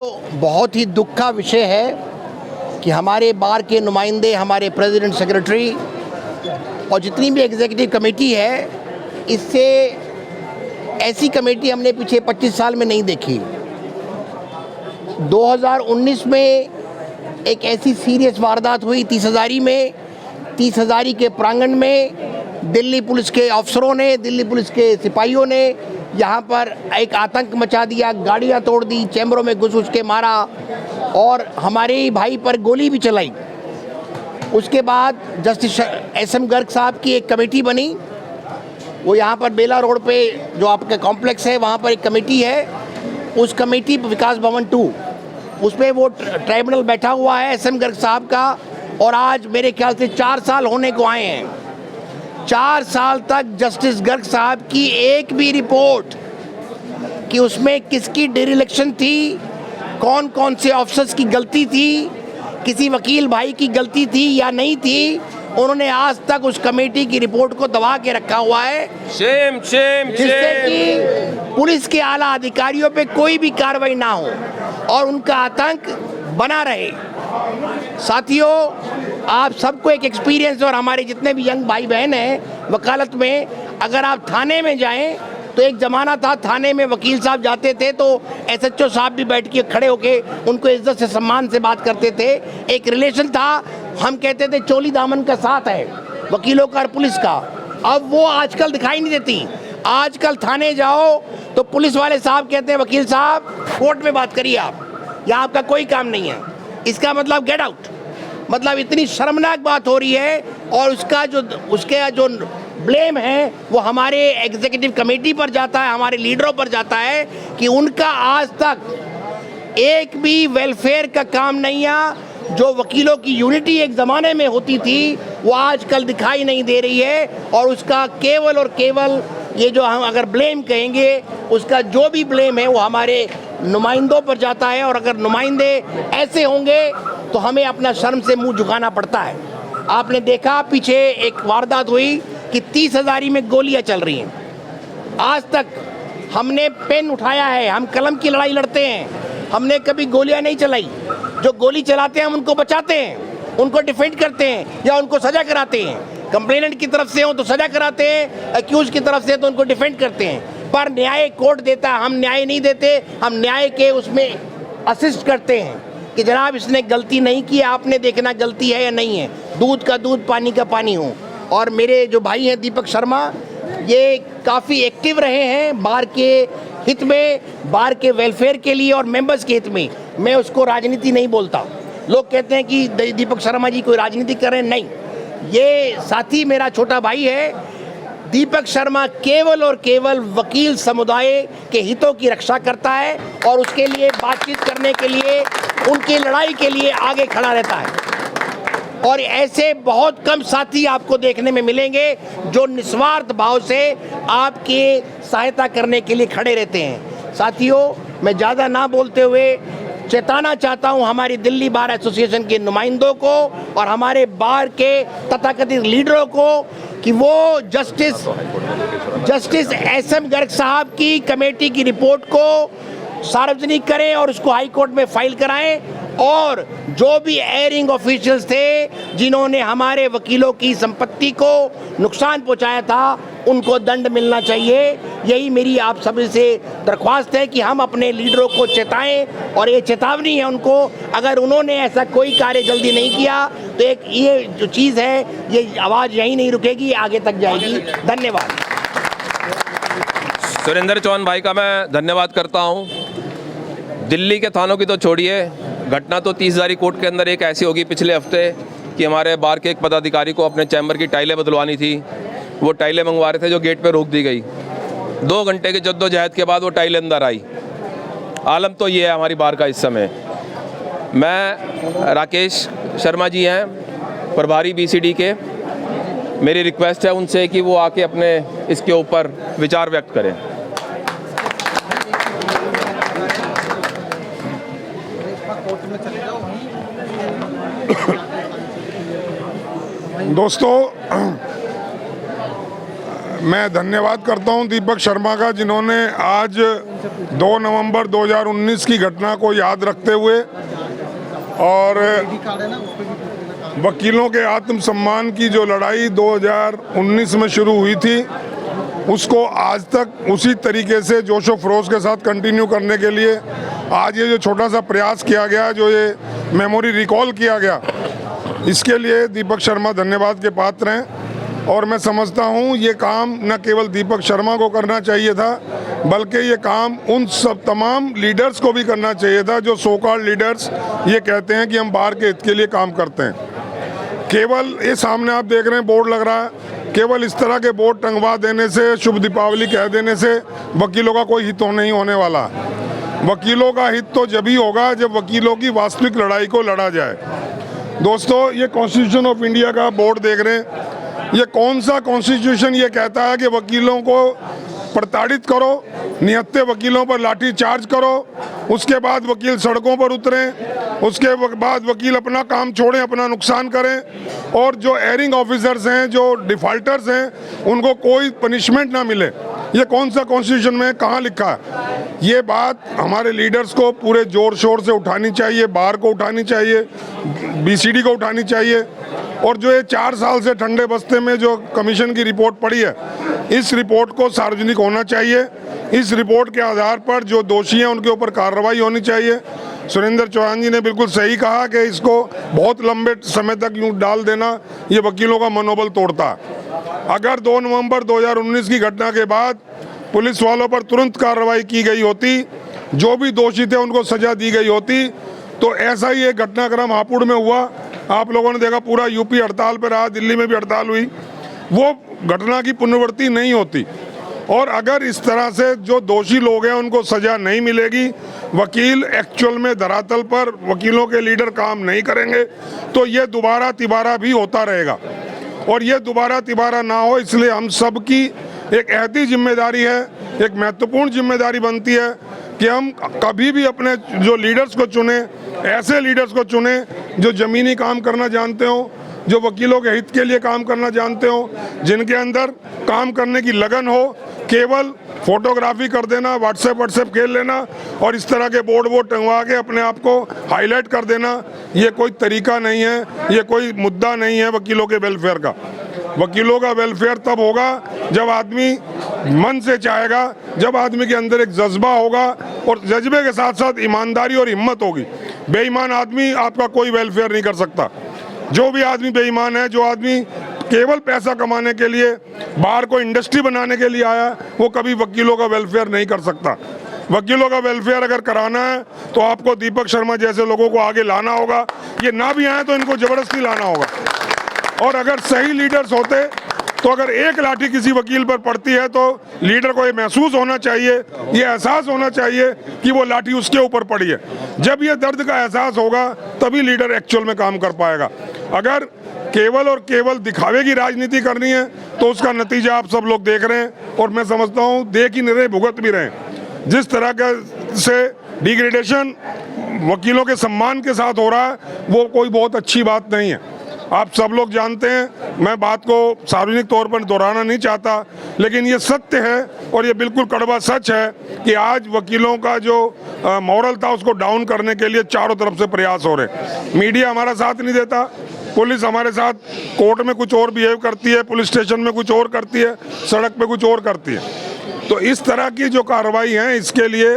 बहुत ही दुख का विषय है कि हमारे बार के नुमाइंदे, हमारे प्रेसिडेंट, सेक्रेटरी और जितनी भी एग्जीक्यूटिव कमेटी है, इससे ऐसी कमेटी हमने पिछले 25 साल में नहीं देखी। 2019 में एक ऐसी सीरियस वारदात हुई 30,000 में, 30,000 के प्रांगण में दिल्ली पुलिस के अफसरों ने, दिल्ली पुलिस के सिपाहियों ने यहाँ पर एक आतंक मचा दिया, गाड़ियाँ तोड़ दी, चैम्बरों में घुस के मारा और हमारे ही भाई पर गोली भी चलाई। उसके बाद जस्टिस SM गर्ग साहब की एक कमेटी बनी। वो यहाँ पर बेला रोड पे जो आपका कॉम्प्लेक्स है, वहाँ पर एक कमेटी है। उस कमेटी विकास भवन 2, उसमें वो ट्राइब्यूनल बैठा हुआ है SM गर्ग साहब का, और आज मेरे ख्याल से 4 साल होने को आए हैं। 4 साल तक जस्टिस गर्ग साहब की एक भी रिपोर्ट कि उसमें किसकी डिरेक्शन थी, कौन कौन से ऑफिसर्स की गलती थी, किसी वकील भाई की गलती थी या नहीं थी, उन्होंने आज तक उस कमेटी की रिपोर्ट को दबा के रखा हुआ है। शेम शेम जिससे कि पुलिस के आला अधिकारियों पे कोई भी कार्रवाई ना हो और उनका आतंक बना रहे। साथियों, आप सबको एक एक्सपीरियंस, और हमारे जितने भी यंग भाई बहन हैं वकालत में, अगर आप थाने में जाएं तो एक ज़माना था, थाने में वकील साहब जाते थे तो SHO साहब भी बैठ के खड़े होके उनको इज्जत से, सम्मान से बात करते थे। एक रिलेशन था, हम कहते थे चोली दामन का साथ है वकीलों का और पुलिस का। अब वो आजकल दिखाई नहीं देती। आजकल थाने जाओ तो पुलिस वाले साहब कहते हैं वकील साहब कोर्ट में बात करिए, आप यहाँ आपका कोई काम नहीं है। इसका मतलब गेट आउट। मतलब इतनी शर्मनाक बात हो रही है, और उसका जो ब्लेम है वो हमारे एग्जीक्यूटिव कमेटी पर जाता है, हमारे लीडरों पर जाता है कि उनका आज तक एक भी वेलफेयर का काम नहीं है। जो वकीलों की यूनिटी एक ज़माने में होती थी वो आजकल दिखाई नहीं दे रही है, और उसका केवल और केवल ये जो हम अगर ब्लेम कहेंगे, उसका जो भी ब्लेम है वो हमारे नुमाइंदों पर जाता है। और अगर नुमाइंदे ऐसे होंगे तो हमें अपना शर्म से मुंह झुकाना पड़ता है। आपने देखा पीछे एक वारदात हुई कि 30,000 में गोलियां चल रही हैं। आज तक हमने पेन उठाया है, हम कलम की लड़ाई लड़ते हैं, हमने कभी गोलियां नहीं चलाई। जो गोली चलाते हैं हम उनको बचाते हैं, उनको डिफेंड करते हैं या उनको सजा कराते हैं। कंप्लेनेंट की तरफ से हो तो सजा कराते हैं, अक्यूज की तरफ से तो उनको डिफेंड करते हैं। पर न्याय कोर्ट देता है, हम न्याय नहीं देते। हम न्याय के उसमें असिस्ट करते हैं कि जनाब इसने गलती नहीं की, आपने देखना गलती है या नहीं है। दूध का दूध, पानी का पानी हो। और मेरे जो भाई हैं दीपक शर्मा, ये काफ़ी एक्टिव रहे हैं बार के हित में, बार के वेलफेयर के लिए और मेंबर्स के हित में। मैं उसको राजनीति नहीं बोलता। लोग कहते हैं कि दीपक शर्मा जी कोई राजनीति कर रहे हैं, नहीं। ये साथी मेरा छोटा भाई है। दीपक शर्मा केवल और केवल वकील समुदाय के हितों की रक्षा करता है और उसके लिए बातचीत करने के लिए, उनकी लड़ाई के लिए आगे खड़ा रहता है। और ऐसे बहुत कम साथी आपको देखने में मिलेंगे जो निस्वार्थ भाव से आपकी सहायता करने के लिए खड़े रहते हैं। साथियों, मैं ज़्यादा ना बोलते हुए चेताना चाहता हूं हमारी दिल्ली बार एसोसिएशन के नुमाइंदों को और हमारे बार के तथाकथित लीडरों को कि वो जस्टिस SM गर्ग साहब की कमेटी की रिपोर्ट को सार्वजनिक करें और उसको हाई कोर्ट में फाइल कराएं, और जो भी एयरिंग ऑफिशियल्स थे जिन्होंने हमारे वकीलों की संपत्ति को नुकसान पहुंचाया था, उनको दंड मिलना चाहिए। यही मेरी आप सभी से दरख्वास्त है कि हम अपने लीडरों को चेताएं, और ये चेतावनी है उनको, अगर उन्होंने ऐसा कोई कार्य जल्दी नहीं किया तो एक ये जो चीज़ है, ये आवाज़ यहीं नहीं रुकेगी, आगे तक जाएगी। धन्यवाद। सुरेंद्र चौहान भाई का मैं धन्यवाद करता हूं। दिल्ली के थानों की तो छोड़िए, घटना तो 30,000 कोर्ट के अंदर एक ऐसी होगी पिछले हफ्ते कि हमारे बार के एक पदाधिकारी को अपने चैम्बर की टाइलें बदलवानी थी। वो टाइलें मंगवा रहे थे जो गेट पे रोक दी गई। 2 घंटे की जद्दोजहद के बाद वो टाइलें अंदर आई। आलम तो ये है हमारी बार का इस समय। मैं राकेश शर्मा जी हैं प्रभारी BCD के, मेरी रिक्वेस्ट है उनसे कि वो आके अपने इसके ऊपर विचार व्यक्त करें। दोस्तों, मैं धन्यवाद करता हूं दीपक शर्मा का, जिन्होंने आज 2 नवंबर 2019 की घटना को याद रखते हुए और वकीलों के आत्मसम्मान की जो लड़ाई 2019 में शुरू हुई थी उसको आज तक उसी तरीके से जोशो फरोश के साथ कंटिन्यू करने के लिए आज ये जो छोटा सा प्रयास किया गया, जो ये मेमोरी रिकॉल किया गया, इसके लिए दीपक शर्मा धन्यवाद के पात्र हैं। और मैं समझता हूँ ये काम न केवल दीपक शर्मा को करना चाहिए था, बल्कि ये काम उन सब तमाम लीडर्स को भी करना चाहिए था जो सो कॉल्ड लीडर्स ये कहते हैं कि हम बार के हित के लिए काम करते हैं। केवल ये सामने आप देख रहे हैं बोर्ड लग रहा है, केवल इस तरह के बोर्ड टंगवा देने से, शुभ दीपावली कह देने से वकीलों का कोई हित नहीं होने वाला। वकीलों का हित तो जब ही होगा जब वकीलों की वास्तविक लड़ाई को लड़ा जाए। दोस्तों, ये कॉन्स्टिट्यूशन ऑफ इंडिया का बोर्ड देख रहे हैं, ये कौन सा कॉन्स्टिट्यूशन ये कहता है कि वकीलों को प्रताड़ित करो, निहत्थे वकीलों पर लाठी चार्ज करो, उसके बाद वकील सड़कों पर उतरें, उसके बाद वकील अपना काम छोड़ें, अपना नुकसान करें, और जो एयरिंग ऑफिसर्स हैं, जो डिफॉल्टर्स हैं, उनको कोई पनिशमेंट ना मिले। ये कौन सा कॉन्स्टिट्यूशन में कहाँ लिखा है? ये बात हमारे लीडर्स को पूरे जोर शोर से उठानी चाहिए, बार को उठानी चाहिए, बीसीडी को उठानी चाहिए। और जो ये 4 साल से ठंडे बस्ते में जो कमीशन की रिपोर्ट पड़ी है, इस रिपोर्ट को सार्वजनिक होना चाहिए। इस रिपोर्ट के आधार पर जो दोषी हैं उनके ऊपर कार्रवाई होनी चाहिए। सुरेंद्र चौहान जी ने बिल्कुल सही कहा कि इसको बहुत लंबे समय तक यूँ डाल देना ये वकीलों का मनोबल तोड़ता। अगर 2 नवंबर 2019 की घटना के बाद पुलिस वालों पर तुरंत कार्रवाई की गई होती, जो भी दोषी थे उनको सजा दी गई होती, तो ऐसा ही एक घटनाक्रम हापुड़ में हुआ। आप लोगों ने देखा, पूरा यूपी हड़ताल पर रहा, दिल्ली में भी हड़ताल हुई। वो घटना की पुनरावृत्ति नहीं होती। और अगर इस तरह से जो दोषी लोग हैं उनको सजा नहीं मिलेगी, वकील एक्चुअल में धरातल पर वकीलों के लीडर काम नहीं करेंगे, तो ये दोबारा तिबारा भी होता रहेगा। और ये दोबारा तिबारा ना हो, इसलिए हम सब की एक एहती जिम्मेदारी है, एक महत्वपूर्ण जिम्मेदारी बनती है कि हम कभी भी अपने जो लीडर्स को चुने, ऐसे लीडर्स को चुने जो ज़मीनी काम करना जानते हो, जो वकीलों के हित के लिए काम करना जानते हो, जिनके अंदर काम करने की लगन हो। केवल फोटोग्राफी कर देना, व्हाट्सएप खेल लेना और इस तरह के बोर्ड टंगवा के अपने आप को हाईलाइट कर देना, ये कोई तरीका नहीं है, ये कोई मुद्दा नहीं है वकीलों के वेलफेयर का। वकीलों का वेलफेयर तब होगा जब आदमी मन से चाहेगा, जब आदमी के अंदर एक जज्बा होगा और जज्बे के साथ साथ ईमानदारी और हिम्मत होगी। बेईमान आदमी आपका कोई वेलफेयर नहीं कर सकता। जो भी आदमी बेईमान है, जो आदमी केवल पैसा कमाने के लिए, बाहर को इंडस्ट्री बनाने के लिए आया, वो कभी वकीलों का वेलफेयर नहीं कर सकता। वकीलों का वेलफेयर अगर कराना है तो आपको दीपक शर्मा जैसे लोगों को आगे लाना होगा। ये ना भी आए तो इनको जबरदस्ती लाना होगा। और अगर सही लीडर्स होते तो अगर एक लाठी किसी वकील पर पड़ती है तो लीडर को ये महसूस होना चाहिए, ये एहसास होना चाहिए कि वो लाठी उसके ऊपर पड़ी है। जब ये दर्द का एहसास होगा तभी लीडर एक्चुअल में काम कर पाएगा। अगर केवल और केवल दिखावे की राजनीति करनी है तो उसका नतीजा आप सब लोग देख रहे हैं, और मैं समझता हूँ देख ही नहीं रहे, भुगत भी रहे। जिस तरह का से डिग्रेडेशन वकीलों के सम्मान के साथ हो रहा है, वो कोई बहुत अच्छी बात नहीं है। आप सब लोग जानते हैं, मैं बात को सार्वजनिक तौर पर दोहराना नहीं चाहता, लेकिन ये सत्य है और ये बिल्कुल कड़वा सच है कि आज वकीलों का जो मॉरल था उसको डाउन करने के लिए चारों तरफ से प्रयास हो रहे। मीडिया हमारा साथ नहीं देता, पुलिस हमारे साथ कोर्ट में कुछ और बिहेव करती है, पुलिस स्टेशन में कुछ और करती है, सड़क पे कुछ और करती है। तो इस तरह की जो कार्रवाई है, इसके लिए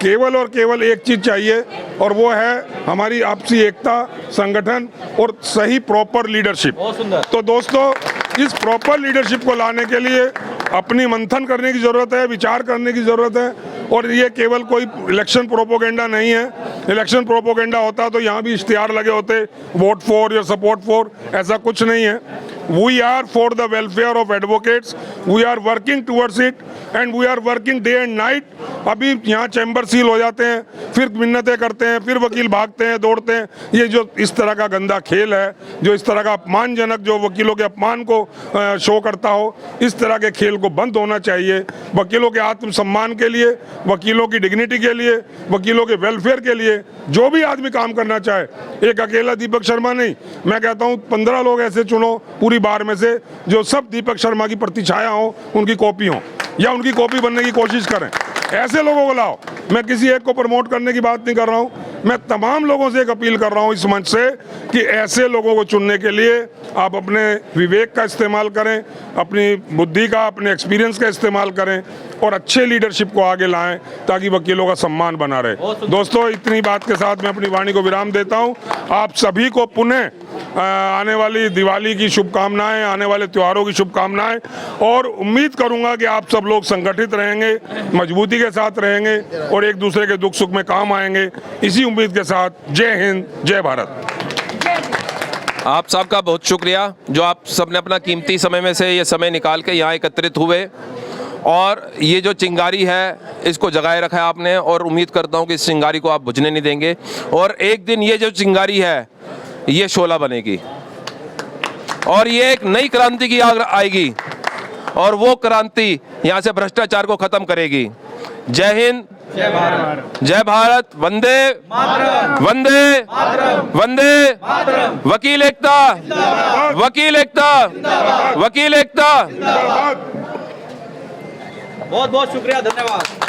केवल और केवल एक चीज़ चाहिए, और वो है हमारी आपसी एकता, संगठन और सही प्रॉपर लीडरशिप। तो दोस्तों, इस प्रॉपर लीडरशिप को लाने के लिए अपनी मंथन करने की ज़रूरत है, विचार करने की ज़रूरत है। और ये केवल कोई इलेक्शन प्रोपोगेंडा नहीं है। इलेक्शन प्रोपोगेंडा होता तो यहाँ भी इश्तिहार लगे होते, वोट फॉर या सपोर्ट फॉर, ऐसा कुछ नहीं है। We are for the welfare of advocates, we are working towards it and we are working day and night. अभी यहाँ चैम्बर सील हो जाते हैं, फिर मिन्नतें करते हैं, फिर वकील भागते हैं, दौड़ते हैं। ये जो इस तरह का गंदा खेल है, जो इस तरह का अपमानजनक, जो वकीलों के अपमान को शो करता हो, इस तरह के खेल को बंद होना चाहिए। वकीलों के आत्मसम्मान के लिए, वकीलों की डिग्निटी के लिए, वकीलों के वेलफेयर के लिए जो भी आदमी काम करना चाहे, एक अकेला दीपक शर्मा नहीं, मैं कहता हूँ 15 लोग ऐसे चुनो, पूरी पिछली बार में से जो सब दीपक शर्मा की प्रतिछाया हो, उनकी कॉपी हो या उनकी कॉपी बनने की कोशिश करें। ऐसे लोगों को लाओ। मैं किसी एक को प्रमोट करने की बात नहीं कर रहा हूँ, मैं तमाम लोगों से एक अपील कर रहा हूँ इस मंच से कि ऐसे लोगों को चुनने के लिए आप अपने विवेक का इस्तेमाल करें, अपनी बुद्धि का, अपने एक्सपीरियंस का इस्तेमाल करें और अच्छे लीडरशिप को आगे लाएं ताकि वकीलों का सम्मान बना रहे। दोस्तों, इतनी बात के साथ मैं अपनी वाणी को विराम देता हूँ। आप सभी को पुनः आने वाली दिवाली की शुभकामनाएं, आने वाले त्योहारों की शुभकामनाएं, और उम्मीद करूंगा कि आप सब लोग संगठित रहेंगे, मजबूती के साथ रहेंगे और एक दूसरे के दुख सुख में काम आएंगे। इसी उम्मीद के साथ जय हिंद, जय भारत। आप सबका बहुत शुक्रिया जो आप सबने अपना कीमती समय में से ये समय निकाल के यहाँ एकत्रित हुए और ये जो चिंगारी है इसको जगाए रखा है आपने, और उम्मीद करता हूँ कि इस चिंगारी को आप बुझने नहीं देंगे और एक दिन ये जो चिंगारी है ये शोला बनेगी और ये एक नई क्रांति की आग आएगी और वो क्रांति यहाँ से भ्रष्टाचार को खत्म करेगी। जय हिंद, जय भारत, वंदे वंदे वंदे। वकील एकता, वकील एकता, वकील एकता। बहुत बहुत शुक्रिया, धन्यवाद।